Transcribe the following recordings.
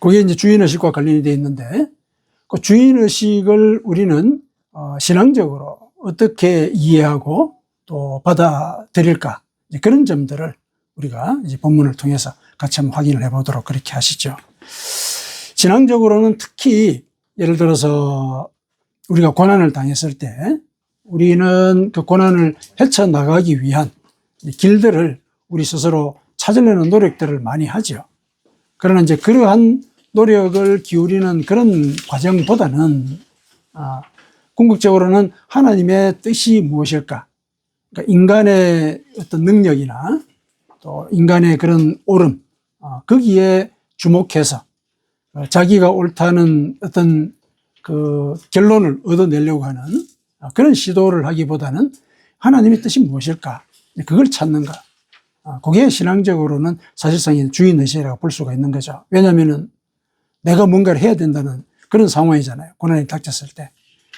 그게 이제 주인의식과 관련이 되어 있는데, 그 주인의식을 우리는 신앙적으로 어떻게 이해하고 또 받아들일까, 그런 점들을 우리가 이제 본문을 통해서 같이 한번 확인을 해보도록 그렇게 하시죠. 신앙적으로는 특히 예를 들어서 우리가 고난을 당했을 때 우리는 그 고난을 헤쳐나가기 위한 길들을 우리 스스로 찾으려는 노력들을 많이 하죠. 그러나 이제 그러한 노력을 기울이는 그런 과정보다는 궁극적으로는 하나님의 뜻이 무엇일까? 그러니까 인간의 어떤 능력이나 또 인간의 그런 옳음, 거기에 주목해서 자기가 옳다는 어떤 그 결론을 얻어내려고 하는 그런 시도를 하기보다는 하나님의 뜻이 무엇일까? 그걸 찾는가? 그게 신앙적으로는 사실상 주인의식이라고 볼 수가 있는 거죠. 왜냐하면은 내가 뭔가를 해야 된다는 그런 상황이잖아요. 고난이 닥쳤을 때.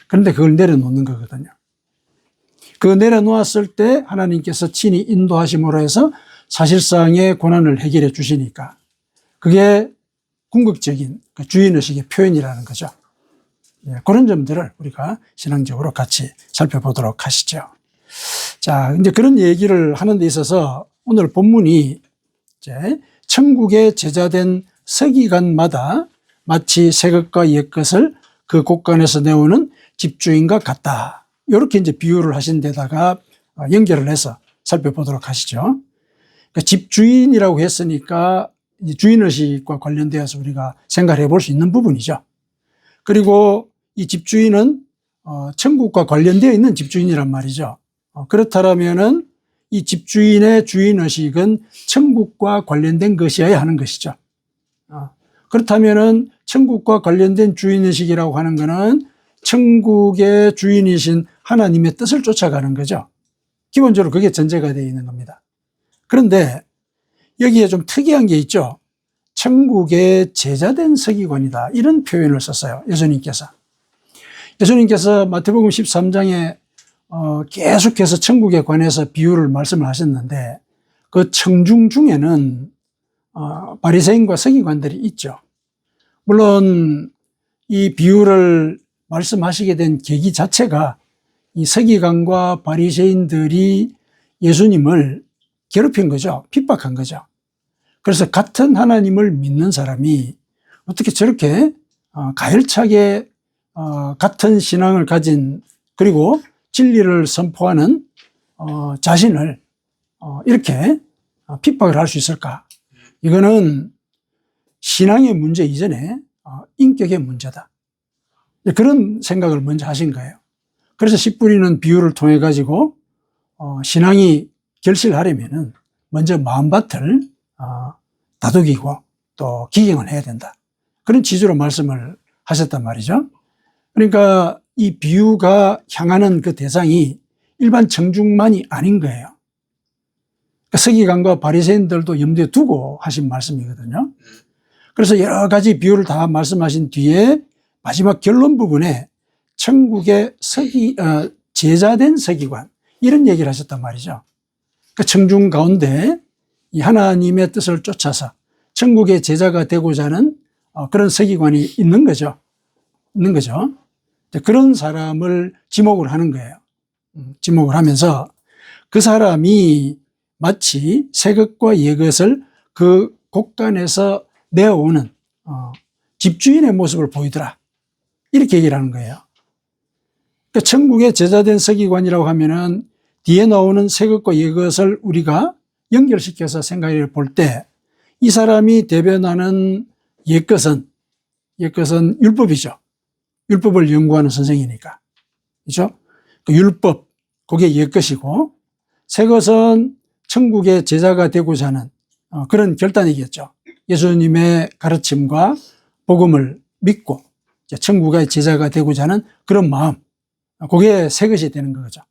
그런데 그걸 내려놓는 거거든요. 그거 내려놓았을 때 하나님께서 친히 인도하심으로 해서 사실상의 고난을 해결해 주시니까 그게 궁극적인 주인의식의 표현이라는 거죠. 그런 점들을 우리가 신앙적으로 같이 살펴보도록 하시죠. 자, 이제 그런 얘기를 하는 데 있어서 오늘 본문이 이제 천국의 제자된 서기관마다 마치 새 것과 옛 것을 그 곳간에서 내오는 집주인과 같다. 이렇게 이제 비유를 하신 데다가 연결을 해서 살펴보도록 하시죠. 그러니까 집주인이라고 했으니까 주인의식과 관련되어서 우리가 생각을 해볼 수 있는 부분이죠. 그리고 이 집주인은 천국과 관련되어 있는 집주인이란 말이죠. 그렇다면은 이 집주인의 주인의식은 천국과 관련된 것이어야 하는 것이죠. 그렇다면은 천국과 관련된 주인의식이라고 하는 것은 천국의 주인이신 하나님의 뜻을 쫓아가는 거죠. 기본적으로 그게 전제가 되어 있는 겁니다. 그런데 여기에 좀 특이한 게 있죠. 천국의 제자된 서기관이다. 이런 표현을 썼어요. 예수님께서. 예수님께서 마태복음 13장에 계속해서 천국에 관해서 비유를 말씀을 하셨는데 그 청중 중에는 바리새인과 서기관들이 있죠. 물론 이 비유를 말씀하시게 된 계기 자체가 이 서기관과 바리새인들이 예수님을 괴롭힌 거죠. 핍박한 거죠. 그래서 같은 하나님을 믿는 사람이 어떻게 저렇게 가열차게 같은 신앙을 가진 그리고 진리를 선포하는 자신을 이렇게 핍박을 할 수 있을까? 이거는 신앙의 문제 이전에 인격의 문제다. 그런 생각을 먼저 하신 거예요. 그래서 씨 뿌리는 비유를 통해 가지고 신앙이 결실하려면은 먼저 마음밭을 다독이고 또 기경을 해야 된다. 그런 취지로 말씀을 하셨단 말이죠. 그러니까 이 비유가 향하는 그 대상이 일반 청중만이 아닌 거예요. 그러니까 서기관과 바리새인들도 염두에 두고 하신 말씀이거든요. 그래서 여러 가지 비유를 다 말씀하신 뒤에 마지막 결론 부분에 천국의 제자된 서기관 이런 얘기를 하셨단 말이죠. 그 청중 가운데 이 하나님의 뜻을 쫓아서 천국의 제자가 되고자 하는 그런 서기관이 있는 거죠. 그런 사람을 지목을 하는 거예요. 지목을 하면서 그 사람이 마치 새 것과 옛 것을 그 곳간에서 내어오는 집주인의 모습을 보이더라. 이렇게 얘기를 하는 거예요. 그러니까 천국의 제자된 서기관이라고 하면은 뒤에 나오는 새 것과 옛 것을 우리가 연결시켜서 생각해 볼 때 이 사람이 대변하는 옛 것은 율법이죠. 율법을 연구하는 선생이니까. 그죠? 그 율법, 그게 옛 것이고, 새 것은 천국의 제자가 되고자 하는 그런 결단이겠죠. 예수님의 가르침과 복음을 믿고 천국의 제자가 되고자 하는 그런 마음, 그게 새 것이 되는 거죠.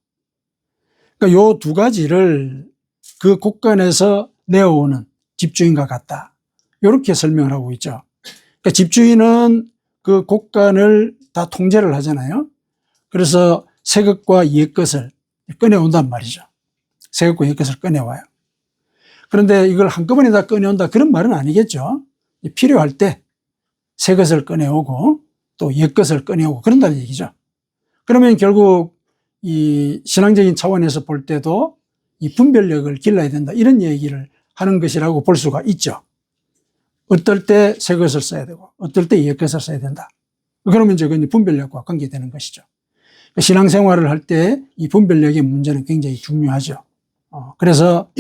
그러니까 요 두 가지를 그 곳간에서 내어오는 집주인과 같다. 이렇게 설명을 하고 있죠. 그러니까 집주인은 그 곳간을 다 통제를 하잖아요. 그래서 새 것과 옛 것을 꺼내온단 말이죠. 새 것과 옛 것을 꺼내와요. 그런데 이걸 한꺼번에 다 꺼내온다 그런 말은 아니겠죠. 필요할 때 새 것을 꺼내오고 또 옛 것을 꺼내오고 그런다는 얘기죠. 그러면 결국 이 신앙적인 차원에서 볼 때도 이 분별력을 길러야 된다, 이런 얘기를 하는 것이라고 볼 수가 있죠. 어떨 때 새 것을 써야 되고 어떨 때 옛 것을 써야 된다. 그러면 이제 분별력과 관계되는 것이죠. 신앙생활을 할 때 이 분별력의 문제는 굉장히 중요하죠. 그래서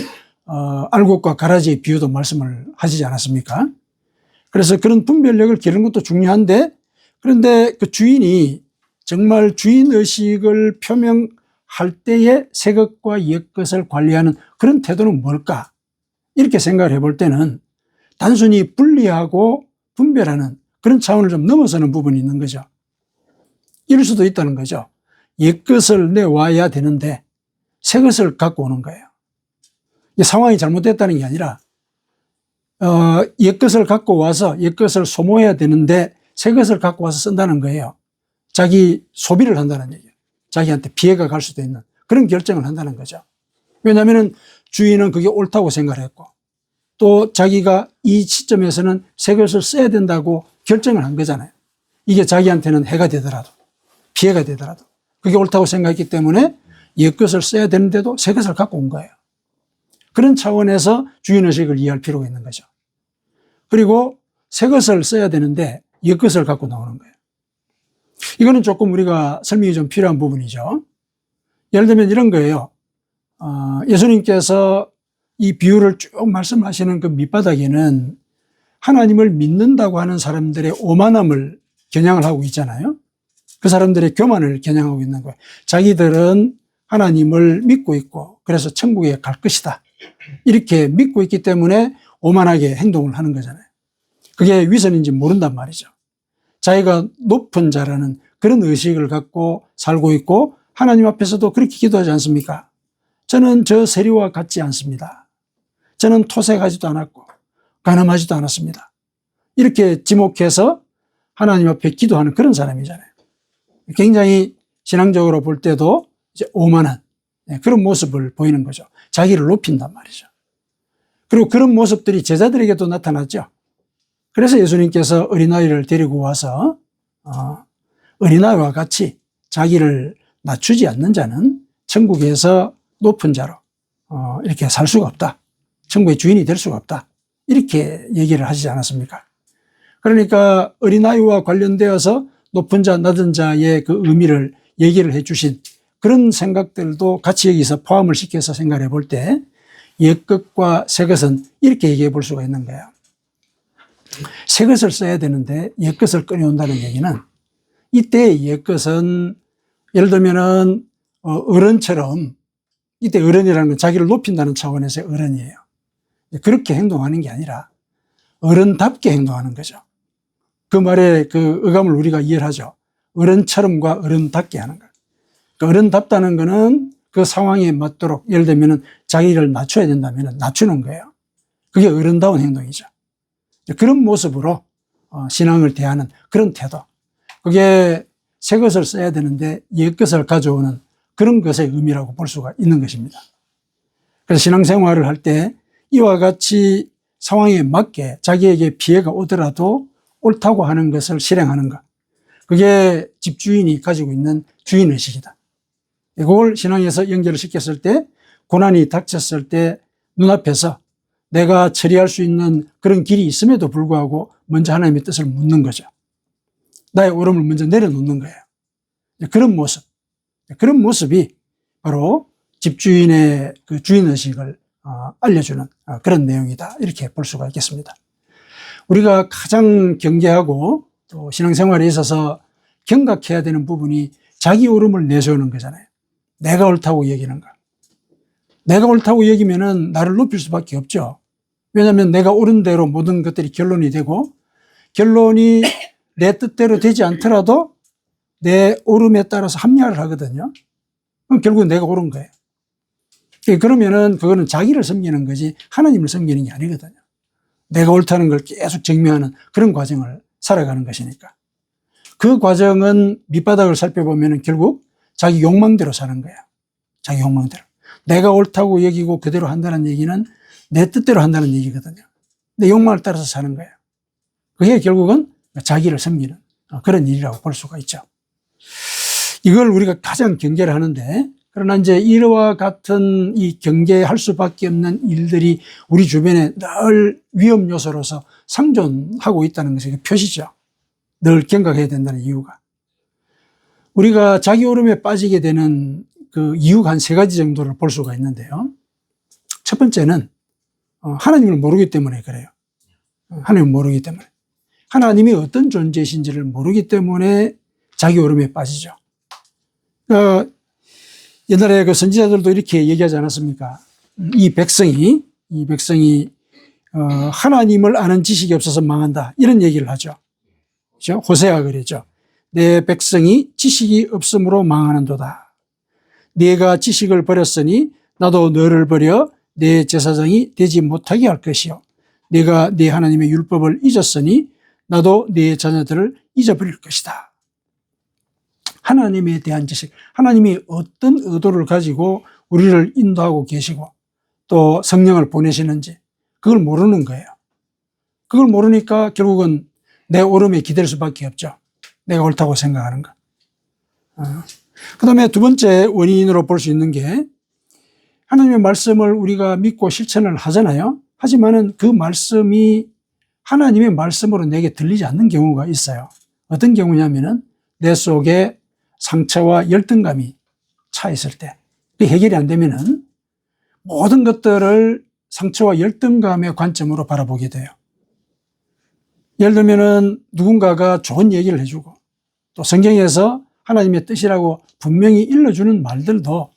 알곡과 가라지의 비유도 말씀을 하시지 않았습니까? 그래서 그런 분별력을 기르는 것도 중요한데, 그런데 그 주인이 정말 주인의식을 표명할 때에 새 것과 옛 것을 관리하는 그런 태도는 뭘까? 이렇게 생각을 해볼 때는 단순히 분리하고 분별하는 그런 차원을 좀 넘어서는 부분이 있는 거죠. 이럴 수도 있다는 거죠. 옛 것을 내와야 되는데 새 것을 갖고 오는 거예요. 상황이 잘못됐다는 게 아니라 옛 것을 갖고 와서 옛 것을 소모해야 되는데 새 것을 갖고 와서 쓴다는 거예요. 자기 소비를 한다는 얘기예요. 자기한테 피해가 갈 수도 있는 그런 결정을 한다는 거죠. 왜냐하면 주인은 그게 옳다고 생각했고 또 자기가 이 시점에서는 새 것을 써야 된다고 결정을 한 거잖아요. 이게 자기한테는 해가 되더라도 피해가 되더라도 그게 옳다고 생각했기 때문에 옛 것을 써야 되는데도 새 것을 갖고 온 거예요. 그런 차원에서 주인의식을 이해할 필요가 있는 거죠. 그리고 새 것을 써야 되는데 옛 것을 갖고 나오는 거예요. 이거는 조금 우리가 설명이 좀 필요한 부분이죠. 예를 들면 이런 거예요. 예수님께서 이 비유를 쭉 말씀하시는 그 밑바닥에는 하나님을 믿는다고 하는 사람들의 오만함을 겨냥을 하고 있잖아요. 그 사람들의 교만을 겨냥하고 있는 거예요. 자기들은 하나님을 믿고 있고 그래서 천국에 갈 것이다, 이렇게 믿고 있기 때문에 오만하게 행동을 하는 거잖아요. 그게 위선인지 모른단 말이죠. 자기가 높은 자라는 그런 의식을 갖고 살고 있고 하나님 앞에서도 그렇게 기도하지 않습니까? 저는 저 세리와 같지 않습니다. 저는 토색하지도 않았고 가늠하지도 않았습니다. 이렇게 지목해서 하나님 앞에 기도하는 그런 사람이잖아요. 굉장히 신앙적으로 볼 때도 이제 오만한 그런 모습을 보이는 거죠. 자기를 높인단 말이죠. 그리고 그런 모습들이 제자들에게도 나타났죠. 그래서 예수님께서 어린아이를 데리고 와서 어린아이와 같이 자기를 낮추지 않는 자는 천국에서 높은 자로 이렇게 살 수가 없다. 천국의 주인이 될 수가 없다. 이렇게 얘기를 하시지 않았습니까? 그러니까 어린아이와 관련되어서 높은 자, 낮은 자의 그 의미를 얘기를 해 주신 그런 생각들도 같이 여기서 포함을 시켜서 생각해 볼 때 옛것과 새것은 이렇게 얘기해 볼 수가 있는 거예요. 새것을 써야 되는데 옛것을 꺼내온다는 얘기는 이때 옛것은 예를 들면은 어른처럼, 이때 어른이라는 건 자기를 높인다는 차원에서의 어른이에요. 그렇게 행동하는 게 아니라 어른답게 행동하는 거죠. 그 말의 그 어감을 우리가 이해를 하죠. 어른처럼과 어른답게 하는 거. 그러니까 어른답다는 거는 그 상황에 맞도록, 예를 들면은 자기를 낮춰야 된다면 낮추는 거예요. 그게 어른다운 행동이죠. 그런 모습으로 신앙을 대하는 그런 태도. 그게 새 것을 써야 되는데 옛 것을 가져오는 그런 것의 의미라고 볼 수가 있는 것입니다. 그래서 신앙생활을 할 때 이와 같이 상황에 맞게 자기에게 피해가 오더라도 옳다고 하는 것을 실행하는 것. 그게 집주인이 가지고 있는 주인의식이다. 이걸 신앙에서 연결을 시켰을 때 고난이 닥쳤을 때 눈앞에서 내가 처리할 수 있는 그런 길이 있음에도 불구하고 먼저 하나님의 뜻을 묻는 거죠. 나의 옳음을 먼저 내려놓는 거예요. 그런 모습. 그런 모습이 바로 집주인의 그 주인의식을 알려주는 그런 내용이다. 이렇게 볼 수가 있겠습니다. 우리가 가장 경계하고 또 신앙생활에 있어서 경각해야 되는 부분이 자기 옳음을 내세우는 거잖아요. 내가 옳다고 여기는 거. 내가 옳다고 여기면은 나를 높일 수밖에 없죠. 왜냐하면 내가 옳은 대로 모든 것들이 결론이 되고 결론이 내 뜻대로 되지 않더라도 내 옳음에 따라서 합리화를 하거든요. 그럼 결국 내가 옳은 거예요. 그러면은 그거는 자기를 섬기는 거지 하나님을 섬기는 게 아니거든요. 내가 옳다는 걸 계속 증명하는 그런 과정을 살아가는 것이니까. 그 과정은 밑바닥을 살펴보면 결국 자기 욕망대로 사는 거예요. 자기 욕망대로. 내가 옳다고 여기고 그대로 한다는 얘기는 내 뜻대로 한다는 얘기거든요. 내 욕망을 따라서 사는 거예요. 그게 결국은 자기를 섬기는 그런 일이라고 볼 수가 있죠. 이걸 우리가 가장 경계를 하는데, 그러나 이제 이와 같은 이 경계할 수밖에 없는 일들이 우리 주변에 늘 위험 요소로서 상존하고 있다는 것이 표시죠. 늘 경각해야 된다는 이유가. 우리가 자기 오름에 빠지게 되는 그 이유가 한 3가지 정도를 볼 수가 있는데요. 첫 번째는 하나님을 모르기 때문에 그래요. 하나님을 모르기 때문에. 하나님이 어떤 존재이신지를 모르기 때문에 자기 오름에 빠지죠. 옛날에 그 선지자들도 이렇게 얘기하지 않았습니까? 이 백성이 하나님을 아는 지식이 없어서 망한다, 이런 얘기를 하죠. 그렇죠? 호세아가 그랬죠. 내 백성이 지식이 없으므로 망하는도다. 네가 지식을 버렸으니 나도 너를 버려 내 제사장이 되지 못하게 할 것이요. 네가 네 하나님의 율법을 잊었으니 나도 네 자녀들을 잊어버릴 것이다. 하나님에 대한 지식, 하나님이 어떤 의도를 가지고 우리를 인도하고 계시고 또 성령을 보내시는지 그걸 모르는 거예요. 그걸 모르니까 결국은 내 오름에 기댈 수밖에 없죠. 내가 옳다고 생각하는 것. 그 다음에 두 번째 원인으로 볼 수 있는 게, 하나님의 말씀을 우리가 믿고 실천을 하잖아요. 하지만은 그 말씀이 하나님의 말씀으로 내게 들리지 않는 경우가 있어요. 어떤 경우냐면은 내 속에 상처와 열등감이 차 있을 때, 그 해결이 안 되면은 모든 것들을 상처와 열등감의 관점으로 바라보게 돼요. 예를 들면은 누군가가 좋은 얘기를 해주고 또 성경에서 하나님의 뜻이라고 분명히 일러주는 말들도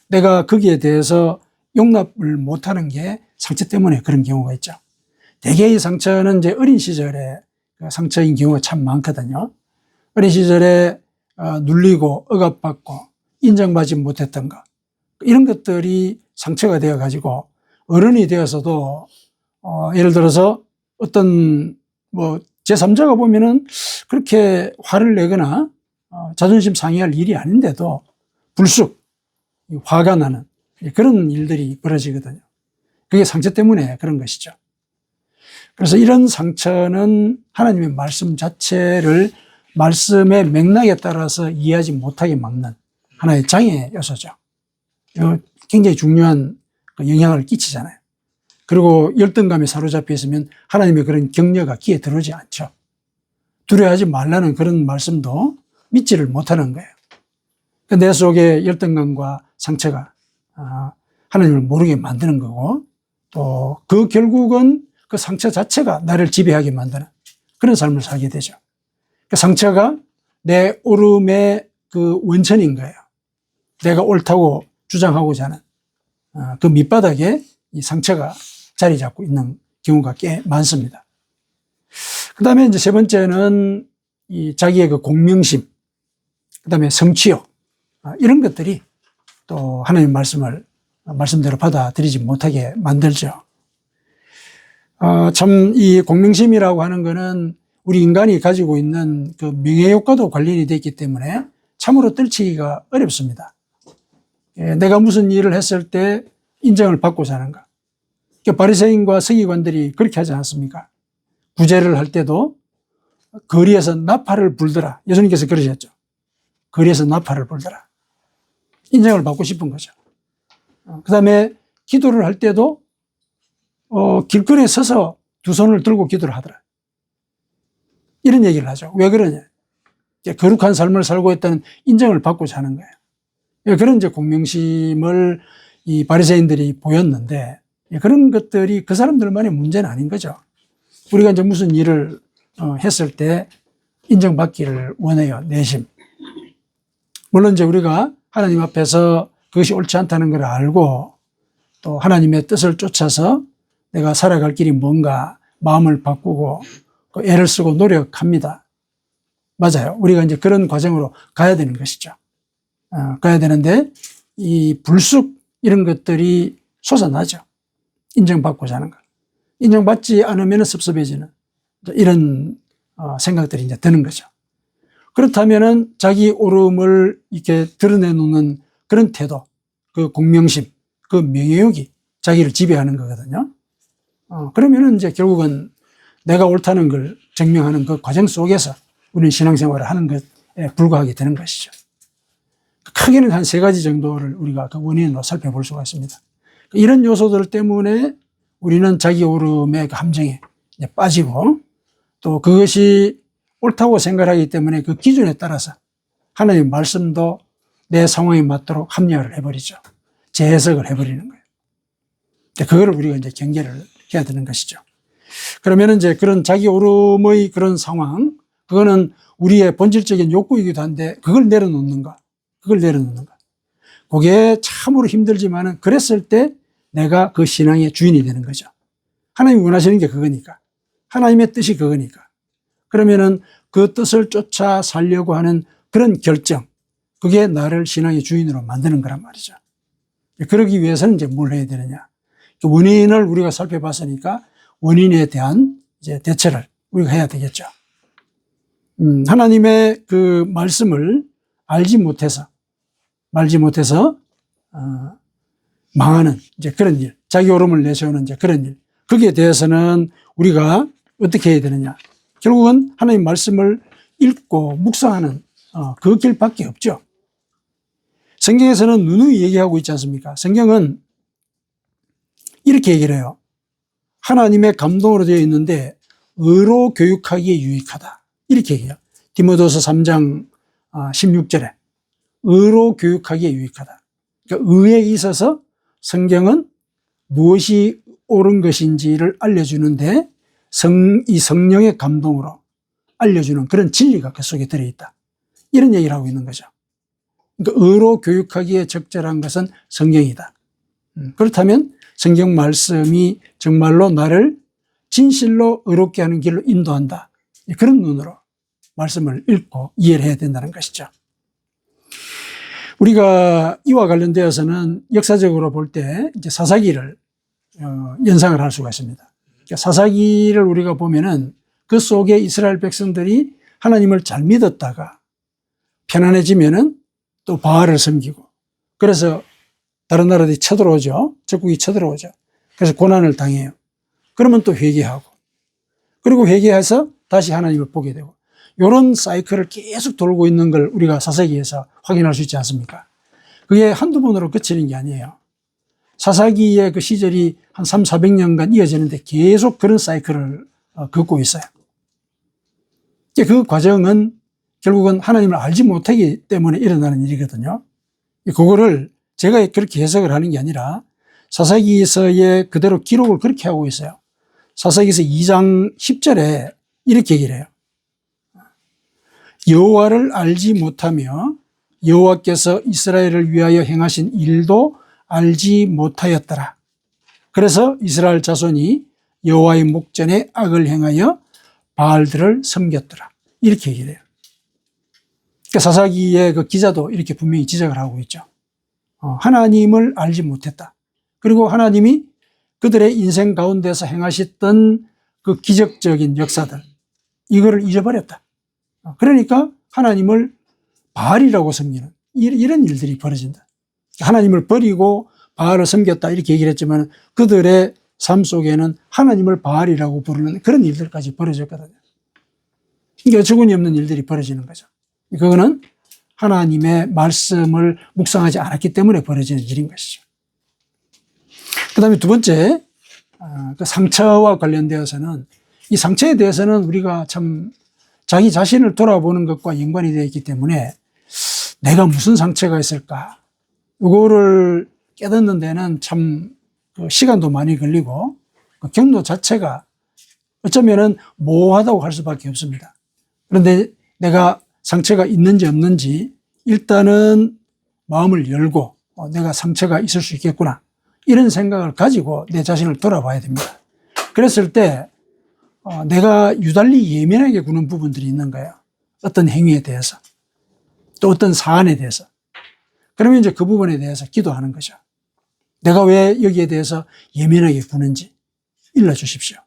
내가 거기에 대해서 용납을 못하는 게 상처 때문에 그런 경우가 있죠. 대개의 상처는 이제 어린 시절에 상처인 경우가 참 많거든요. 어린 시절에 눌리고 억압받고 인정받지 못했던 것, 이런 것들이 상처가 되어 가지고 어른이 되어서도 예를 들어서 어떤 제3자가 보면은 그렇게 화를 내거나 자존심 상해할 일이 아닌데도 불쑥 화가 나는 그런 일들이 벌어지거든요. 그게 상처 때문에 그런 것이죠. 그래서 이런 상처는 하나님의 말씀 자체를 말씀의 맥락에 따라서 이해하지 못하게 막는 하나의 장애 요소죠. 굉장히 중요한 영향을 끼치잖아요. 그리고 열등감에 사로잡혀 있으면 하나님의 그런 격려가 귀에 들어오지 않죠. 두려워하지 말라는 그런 말씀도 믿지를 못하는 거예요. 내 속에 열등감과 상처가 하나님을 모르게 만드는 거고, 또 그 결국은 그 상처 자체가 나를 지배하게 만드는 그런 삶을 살게 되죠. 그 상처가 내 오름의 그 원천인 거예요. 내가 옳다고 주장하고자 하는 그 밑바닥에 이 상처가 자리 잡고 있는 경우가 꽤 많습니다. 그 다음에 이제 세 번째는 이 자기의 그 공명심, 그 다음에 성취욕, 이런 것들이 또 하나님 말씀을 말씀대로 받아들이지 못하게 만들죠. 참 이 공명심이라고 하는 거는 우리 인간이 가지고 있는 그 명예욕과도 관련이 되어 있기 때문에 참으로 떨치기가 어렵습니다. 내가 무슨 일을 했을 때 인정을 받고자 하는가. 바리새인과 서기관들이 그렇게 하지 않았습니까? 구제를 할 때도 거리에서 나팔을 불더라. 예수님께서 그러셨죠. 거리에서 나팔을 불더라. 인정을 받고 싶은 거죠. 그 다음에 기도를 할 때도 길거리에 서서 두 손을 들고 기도를 하더라. 이런 얘기를 하죠. 왜 그러냐? 거룩한 삶을 살고 있다는 인정을 받고자 하는 거예요. 그런 이제 공명심을 이 바리새인들이 보였는데, 그런 것들이 그 사람들만의 문제는 아닌 거죠. 우리가 이제 무슨 일을 했을 때 인정받기를 원해요. 내심. 물론 이제 우리가 하나님 앞에서 그것이 옳지 않다는 걸 알고 또 하나님의 뜻을 쫓아서 내가 살아갈 길이 뭔가 마음을 바꾸고 애를 쓰고 노력합니다. 맞아요. 우리가 이제 그런 과정으로 가야 되는 것이죠. 가야 되는데 이 불쑥 이런 것들이 솟아나죠. 인정받고자 하는 것. 인정받지 않으면 섭섭해지는 이런 생각들이 이제 드는 거죠. 그렇다면은 자기 오름을 이렇게 드러내놓는 그런 태도, 그 공명심, 그 명예욕이 자기를 지배하는 거거든요. 그러면은 이제 결국은 내가 옳다는 걸 증명하는 그 과정 속에서 우리는 신앙생활을 하는 것에 불과하게 되는 것이죠. 크게는 한 세 가지 정도를 우리가 그 원인으로 살펴볼 수가 있습니다. 이런 요소들 때문에 우리는 자기 오름의 그 함정에 빠지고 또 그것이 옳다고 생각하기 때문에 그 기준에 따라서 하나님의 말씀도 내 상황에 맞도록 합리화를 해버리죠. 재해석을 해버리는 거예요. 그거를 우리가 이제 경계를 해야 되는 것이죠. 그러면 이제 그런 자기 오름의 그런 상황, 그거는 우리의 본질적인 욕구이기도 한데 그걸 내려놓는가? 그게 참으로 힘들지만은 그랬을 때 내가 그 신앙의 주인이 되는 거죠. 하나님이 원하시는 게 그거니까. 하나님의 뜻이 그거니까. 그러면은 그 뜻을 쫓아 살려고 하는 그런 결정, 그게 나를 신앙의 주인으로 만드는 거란 말이죠. 그러기 위해서는 이제 뭘 해야 되느냐. 원인을 우리가 살펴봤으니까 원인에 대한 이제 대처를 우리가 해야 되겠죠. 하나님의 그 말씀을 알지 못해서 망하는 이제 그런 일, 자기 오름을 내세우는 이제 그런 일. 거기에 대해서는 우리가 어떻게 해야 되느냐. 결국은 하나님 말씀을 읽고 묵상하는 그 길밖에 없죠. 성경에서는 누누이 얘기하고 있지 않습니까? 성경은 이렇게 얘기를 해요. 하나님의 감동으로 되어 있는데 의로 교육하기에 유익하다. 이렇게 얘기해요. 디모데후서 3장 16절에 의로 교육하기에 유익하다. 그러니까 의에 있어서 성경은 무엇이 옳은 것인지를 알려주는데 이 성령의 감동으로 알려주는 그런 진리가 그 속에 들어있다. 이런 얘기를 하고 있는 거죠. 그러니까 의로 교육하기에 적절한 것은 성경이다. 그렇다면 성경 말씀이 정말로 나를 진실로 의롭게 하는 길로 인도한다. 그런 눈으로 말씀을 읽고 이해를 해야 된다는 것이죠. 우리가 이와 관련되어서는 역사적으로 볼 때 이제 사사기를 연상을 할 수가 있습니다. 그러니까 사사기를 우리가 보면은 그 속에 이스라엘 백성들이 하나님을 잘 믿었다가 편안해지면은 또 바알을 섬기고 그래서 다른 나라들이 쳐들어오죠. 적국이 쳐들어오죠. 그래서 고난을 당해요. 그러면 또 회개하고 그리고 회개해서 다시 하나님을 보게 되고 이런 사이클을 계속 돌고 있는 걸 우리가 사사기에서 확인할 수 있지 않습니까? 그게 한두 번으로 그치는 게 아니에요. 사사기의 그 시절이 한 300~400년간 이어지는데 계속 그런 사이클을 걷고 있어요. 그 과정은 결국은 하나님을 알지 못하기 때문에 일어나는 일이거든요. 그거를 제가 그렇게 해석을 하는 게 아니라 사사기에서의 그대로 기록을 그렇게 하고 있어요. 사사기에서 2장 10절에 이렇게 얘기를 해요. 여호와를 알지 못하며 여호와께서 이스라엘을 위하여 행하신 일도 알지 못하였더라. 그래서 이스라엘 자손이 여호와의 목전에 악을 행하여 바알들을 섬겼더라. 이렇게 얘기를 해요. 그러니까 사사기의 그 기자도 이렇게 분명히 지적을 하고 있죠. 하나님을 알지 못했다. 그리고 하나님이 그들의 인생 가운데서 행하셨던 그 기적적인 역사들, 이거를 잊어버렸다. 그러니까 하나님을 바알이라고 섬기는 이런 일들이 벌어진다. 하나님을 버리고 바알을 섬겼다 이렇게 얘기를 했지만 그들의 삶 속에는 하나님을 바알이라고 부르는 그런 일들까지 벌어졌거든요. 그러니까 어처구니 없는 일들이 벌어지는 거죠. 그거는 하나님의 말씀을 묵상하지 않았기 때문에 벌어지는 일인 것이죠. 그 다음에 두 번째, 그 상처와 관련되어서는 이 상처에 대해서는 우리가 참 자기 자신을 돌아보는 것과 연관이 되어 있기 때문에 내가 무슨 상처가 있을까? 이거를 깨닫는 데는 참 시간도 많이 걸리고 그 경로 자체가 어쩌면은 모호하다고 할 수밖에 없습니다. 그런데 내가 상처가 있는지 없는지 일단은 마음을 열고 내가 상처가 있을 수 있겠구나. 이런 생각을 가지고 내 자신을 돌아봐야 됩니다. 그랬을 때 내가 유달리 예민하게 구는 부분들이 있는 거예요. 어떤 행위에 대해서 또 어떤 사안에 대해서. 그러면 이제 그 부분에 대해서 기도하는 거죠. 내가 왜 여기에 대해서 예민하게 구는지 일러주십시오.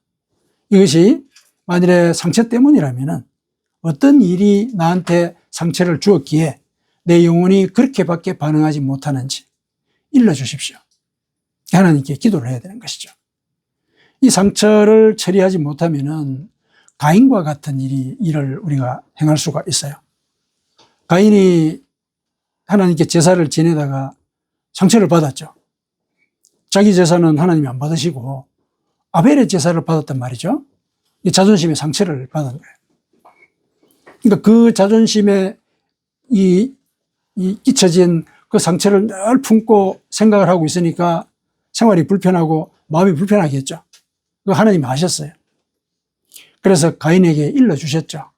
이것이 만일에 상처 때문이라면은 어떤 일이 나한테 상처를 주었기에 내 영혼이 그렇게밖에 반응하지 못하는지 일러주십시오. 하나님께 기도를 해야 되는 것이죠. 이 상처를 처리하지 못하면은 가인과 같은 일을 우리가 행할 수가 있어요. 가인이 하나님께 제사를 지내다가 상처를 받았죠. 자기 제사는 하나님이 안 받으시고 아벨의 제사를 받았단 말이죠. 이 자존심의 상처를 받은 거예요. 그러니까 그 자존심에 끼쳐진 그 상처를 늘 품고 생각을 하고 있으니까 생활이 불편하고 마음이 불편하겠죠. 그거 하나님이 아셨어요. 그래서 가인에게 일러주셨죠.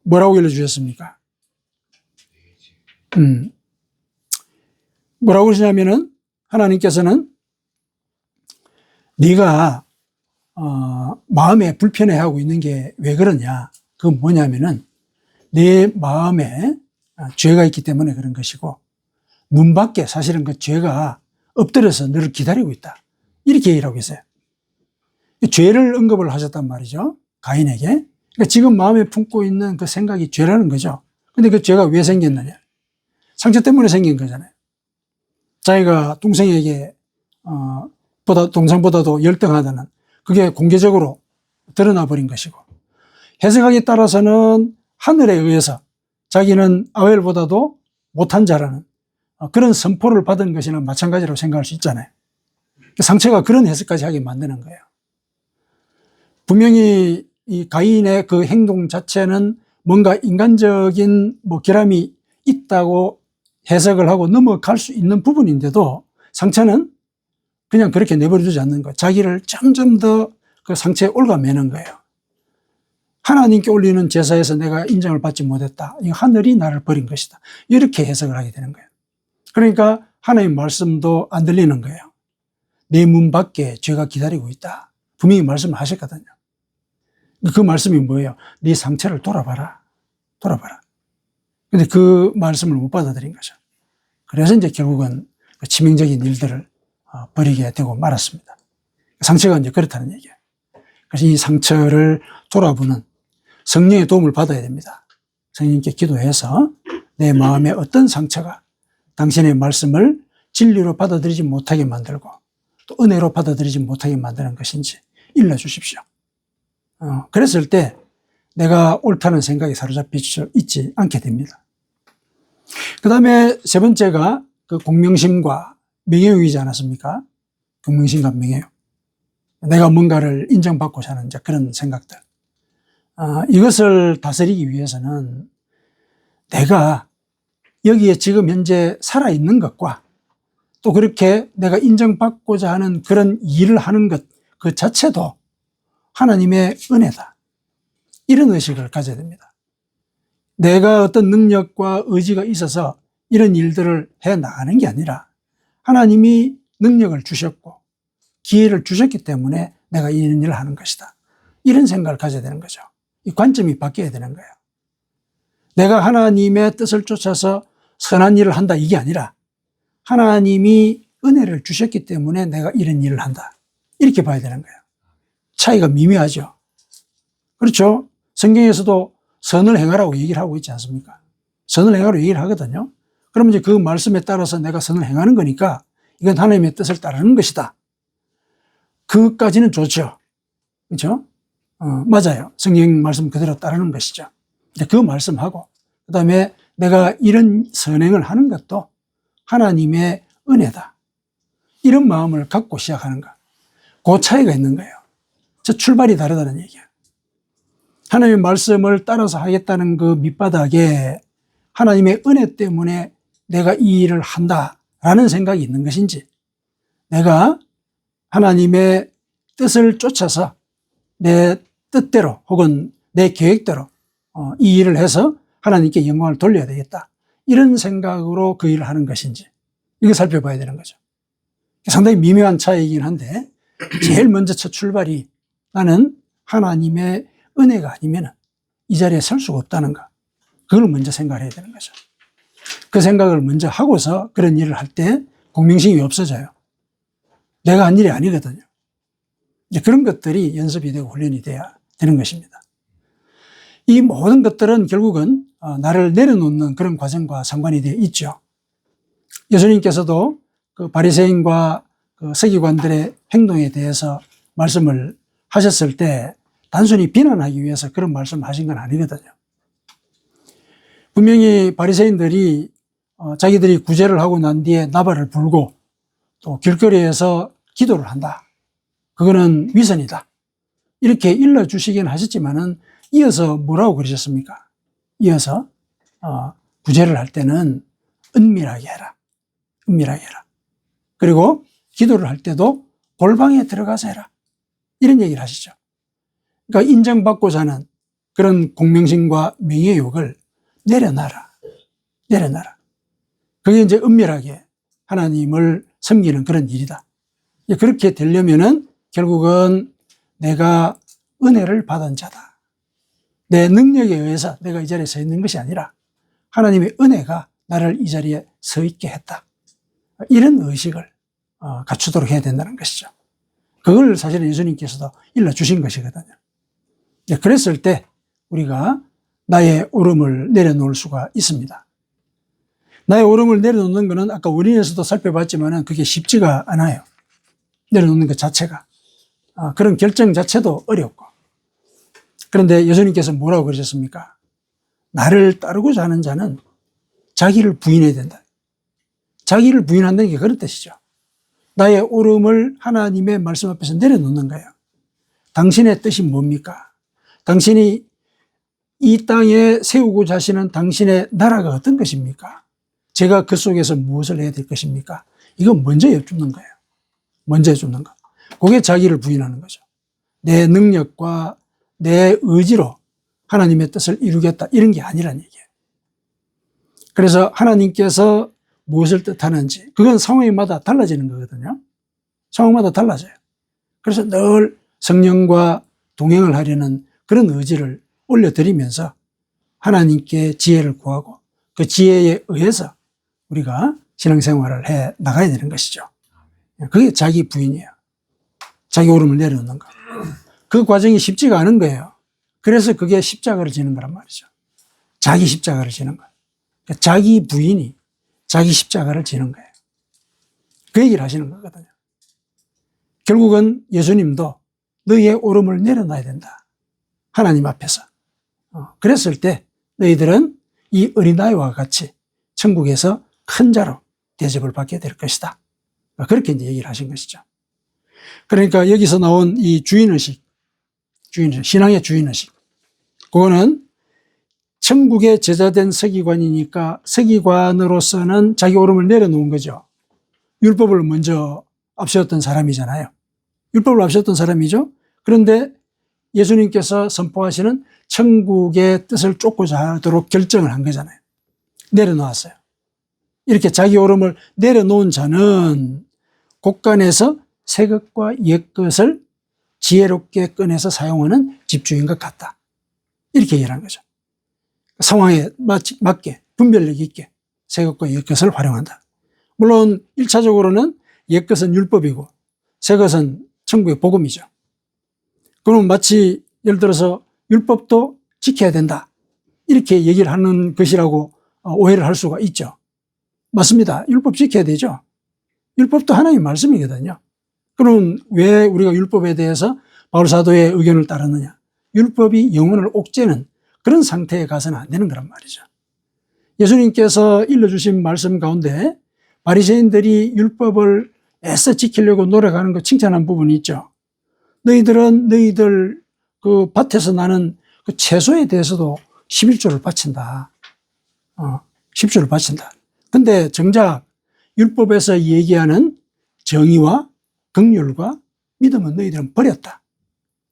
뭐라고 일러주셨습니까? 뭐라고 그러시냐면은 하나님께서는 네가 마음에 불편해하고 있는 게 왜 그러냐? 그건 뭐냐면은 내 마음에 죄가 있기 때문에 그런 것이고 문 밖에 사실은 그 죄가 엎드려서 너를 기다리고 있다. 이렇게 얘기를 하고 있어요. 죄를 언급을 하셨단 말이죠. 가인에게. 그러니까 지금 마음에 품고 있는 그 생각이 죄라는 거죠. 근데 그 죄가 왜 생겼느냐? 상처 때문에 생긴 거잖아요. 자기가 동생에게 동생보다도 열등하다는 그게 공개적으로 드러나 버린 것이고, 해석하기에 따라서는 하늘에 의해서 자기는 아벨보다도 못한 자라는 그런 선포를 받은 것이나 마찬가지라고 생각할 수 있잖아요. 상처가 그런 해석까지 하게 만드는 거예요. 분명히 이 가인의 그 행동 자체는 뭔가 인간적인 결함이 있다고 해석을 하고 넘어갈 수 있는 부분인데도 상처는 그냥 그렇게 내버려두지 않는 거예요. 자기를 점점 더 그 상처에 올가매는 거예요. 하나님께 올리는 제사에서 내가 인정을 받지 못했다. 이 하늘이 나를 버린 것이다. 이렇게 해석을 하게 되는 거예요. 그러니까 하나님 말씀도 안 들리는 거예요. 내 문 밖에 죄가 기다리고 있다. 분명히 말씀을 하셨거든요. 그 말씀이 뭐예요? 네 상처를 돌아봐라. 근데 그 말씀을 못 받아들인 거죠. 그래서 이제 결국은 치명적인 일들을 벌이게 되고 말았습니다. 상처가 이제 그렇다는 얘기예요. 그래서 이 상처를 돌아보는 성령의 도움을 받아야 됩니다. 성령님께 기도해서 내 마음에 어떤 상처가 당신의 말씀을 진리로 받아들이지 못하게 만들고 또 은혜로 받아들이지 못하게 만드는 것인지 일러주십시오. 그랬을 때 내가 옳다는 생각에 사로잡혀 있지 않게 됩니다. 그 다음에 세 번째가 그 공명심과 명예욕이지 않았습니까? 공명심과 명예욕. 내가 뭔가를 인정받고자 하는 그런 생각들. 이것을 다스리기 위해서는 내가 여기에 지금 현재 살아있는 것과 또 그렇게 내가 인정받고자 하는 그런 일을 하는 것 그 자체도 하나님의 은혜다. 이런 의식을 가져야 됩니다. 내가 어떤 능력과 의지가 있어서 이런 일들을 해 나가는 게 아니라 하나님이 능력을 주셨고 기회를 주셨기 때문에 내가 이런 일을 하는 것이다. 이런 생각을 가져야 되는 거죠. 이 관점이 바뀌어야 되는 거예요. 내가 하나님의 뜻을 쫓아서 선한 일을 한다 이게 아니라 하나님이 은혜를 주셨기 때문에 내가 이런 일을 한다. 이렇게 봐야 되는 거예요. 차이가 미묘하죠. 그렇죠? 성경에서도 선을 행하라고 얘기를 하고 있지 않습니까? 선을 행하라고 얘기를 하거든요. 그러면 이제 그 말씀에 따라서 내가 선을 행하는 거니까 이건 하나님의 뜻을 따르는 것이다. 그것까지는 좋죠. 그렇죠? 맞아요. 성경 말씀 그대로 따르는 것이죠. 그 말씀하고 그 다음에 내가 이런 선행을 하는 것도 하나님의 은혜다. 이런 마음을 갖고 시작하는 것. 그 차이가 있는 거예요. 저 출발이 다르다는 얘기예요. 하나님의 말씀을 따라서 하겠다는 그 밑바닥에 하나님의 은혜 때문에 내가 이 일을 한다라는 생각이 있는 것인지 내가 하나님의 뜻을 쫓아서 내 뜻대로 혹은 내 계획대로 이 일을 해서 하나님께 영광을 돌려야 되겠다. 이런 생각으로 그 일을 하는 것인지 이거 살펴봐야 되는 거죠. 상당히 미묘한 차이이긴 한데 제일 먼저 첫 출발이 나는 하나님의 은혜가 아니면 이 자리에 설 수가 없다는 거. 그걸 먼저 생각을 해야 되는 거죠. 그 생각을 먼저 하고서 그런 일을 할 때 공명심이 없어져요. 내가 한 일이 아니거든요. 이제 그런 것들이 연습이 되고 훈련이 돼야 되는 것입니다. 이 모든 것들은 결국은 나를 내려놓는 그런 과정과 상관이 되어 있죠. 예수님께서도 그 바리새인과 그 서기관들의 행동에 대해서 말씀을 하셨을 때 단순히 비난하기 위해서 그런 말씀을 하신 건 아니거든요. 분명히 바리새인들이 자기들이 구제를 하고 난 뒤에 나발을 불고 또 길거리에서 기도를 한다. 그거는 위선이다. 이렇게 일러주시긴 하셨지만은 이어서 뭐라고 그러셨습니까? 이어서 구제를 할 때는 은밀하게 해라. 은밀하게 해라. 그리고 기도를 할 때도 골방에 들어가서 해라. 이런 얘기를 하시죠. 그러니까 인정받고자 하는 그런 공명심과 명예욕을 내려놔라. 내려놔라. 그게 이제 은밀하게 하나님을 섬기는 그런 일이다. 그렇게 되려면은 결국은 내가 은혜를 받은 자다. 내 능력에 의해서 내가 이 자리에 서 있는 것이 아니라 하나님의 은혜가 나를 이 자리에 서 있게 했다. 이런 의식을 갖추도록 해야 된다는 것이죠. 그걸 사실은 예수님께서도 일러주신 것이거든요. 그랬을 때 우리가 나의 오름을 내려놓을 수가 있습니다. 나의 오름을 내려놓는 것은 아까 원인에서도 살펴봤지만 그게 쉽지가 않아요. 내려놓는 것 자체가. 그런 결정 자체도 어렵고. 그런데 예수님께서 뭐라고 그러셨습니까? 나를 따르고자 하는 자는 자기를 부인해야 된다. 자기를 부인한다는 게 그런 뜻이죠. 나의 오름을 하나님의 말씀 앞에서 내려놓는 거예요. 당신의 뜻이 뭡니까? 당신이 이 땅에 세우고자 하시는 당신의 나라가 어떤 것입니까? 제가 그 속에서 무엇을 해야 될 것입니까? 이거 먼저 여쭙는 거예요. 먼저 여쭙는 거. 그게 자기를 부인하는 거죠. 내 능력과 내 의지로 하나님의 뜻을 이루겠다. 이런 게 아니란 얘기예요. 그래서 하나님께서 무엇을 뜻하는지 그건 상황마다 달라지는 거거든요. 상황마다 달라져요. 그래서 늘 성령과 동행을 하려는 그런 의지를 올려드리면서 하나님께 지혜를 구하고 그 지혜에 의해서 우리가 신앙생활을 해 나가야 되는 것이죠. 그게 자기 부인이에요. 자기 오름을 내려놓는 거. 그 과정이 쉽지가 않은 거예요. 그래서 그게 십자가를 지는 거란 말이죠. 자기 십자가를 지는 거예요. 자기 부인이 자기 십자가를 지는 거예요. 그 얘기를 하시는 거거든요. 결국은 예수님도 너희의 오름을 내려놔야 된다. 하나님 앞에서. 그랬을 때 너희들은 이 어린아이와 같이 천국에서 큰 자로 대접을 받게 될 것이다. 그렇게 이제 얘기를 하신 것이죠. 그러니까 여기서 나온 이 주인의식, 신앙의 주인의식. 그거는 천국의 제자된 서기관이니까 서기관으로서는 자기 오름을 내려놓은 거죠. 율법을 먼저 앞세웠던 사람이잖아요. 율법을 앞세웠던 사람이죠. 그런데 예수님께서 선포하시는 천국의 뜻을 쫓고자 하도록 결정을 한 거잖아요. 내려놓았어요. 이렇게 자기 오름을 내려놓은 자는 곳간에서 새 것과 옛 것을 지혜롭게 꺼내서 사용하는 집주인 것 같다. 이렇게 얘기를 한 거죠. 상황에 맞게 분별력 있게 새 것과 옛 것을 활용한다. 물론 1차적으로는 옛 것은 율법이고 새 것은 천국의 복음이죠. 그럼 마치 예를 들어서 율법도 지켜야 된다. 이렇게 얘기를 하는 것이라고 오해를 할 수가 있죠. 맞습니다. 율법 지켜야 되죠. 율법도 하나님의 말씀이거든요. 그럼 왜 우리가 율법에 대해서 바울사도의 의견을 따르느냐? 율법이 영혼을 옥죄는 그런 상태에 가서는 안 되는 거란 말이죠. 예수님께서 일러주신 말씀 가운데 바리새인들이 율법을 애써 지키려고 노력하는 거 칭찬한 부분이 있죠. 너희들은 너희들 그 밭에서 나는 그 채소에 대해서도 11조를 바친다. 10조를 바친다. 근데 정작 율법에서 얘기하는 정의와 긍휼과 믿음은 너희들은 버렸다.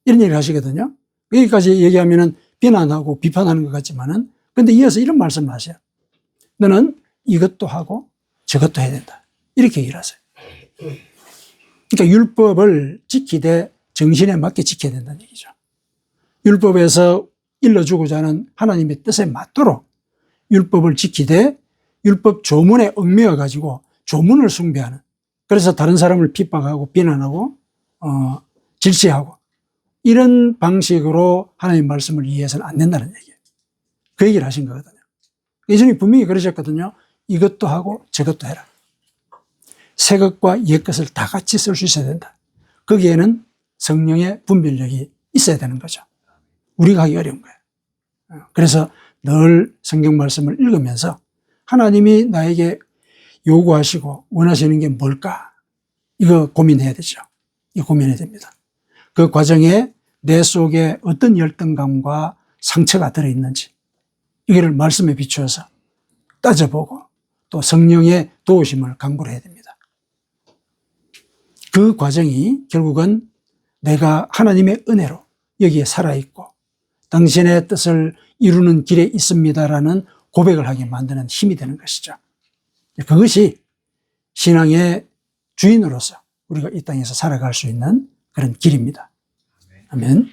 이런 얘기를 하시거든요. 여기까지 얘기하면은 비난하고 비판하는 것 같지만은, 근데 이어서 이런 말씀을 하세요. 너는 이것도 하고 저것도 해야 된다. 이렇게 얘기를 하세요. 그러니까 율법을 지키되 정신에 맞게 지켜야 된다는 얘기죠. 율법에서 일러주고자 하는 하나님의 뜻에 맞도록 율법을 지키되 율법 조문에 얽매여 가지고 조문을 숭배하는, 그래서 다른 사람을 핍박하고 비난하고 질시하고 이런 방식으로 하나님의 말씀을 이해해서는 안 된다는 얘기예요. 그 얘기를 하신 거거든요. 예수님이 분명히 그러셨거든요. 이것도 하고 저것도 해라. 새 것과 옛 것을 다 같이 쓸 수 있어야 된다. 거기에는 성령의 분별력이 있어야 되는 거죠. 우리가 하기 어려운 거예요. 그래서 늘 성경 말씀을 읽으면서 하나님이 나에게 요구하시고 원하시는 게 뭘까? 이거 고민해야 되죠. 이거 고민해야 됩니다. 그 과정에 내 속에 어떤 열등감과 상처가 들어있는지 이거를 말씀에 비추어서 따져보고 또 성령의 도우심을 간구를 해야 됩니다. 그 과정이 결국은 내가 하나님의 은혜로 여기에 살아있고 당신의 뜻을 이루는 길에 있습니다라는 고백을 하게 만드는 힘이 되는 것이죠. 그것이 신앙의 주인으로서 우리가 이 땅에서 살아갈 수 있는 그런 길입니다. 아멘.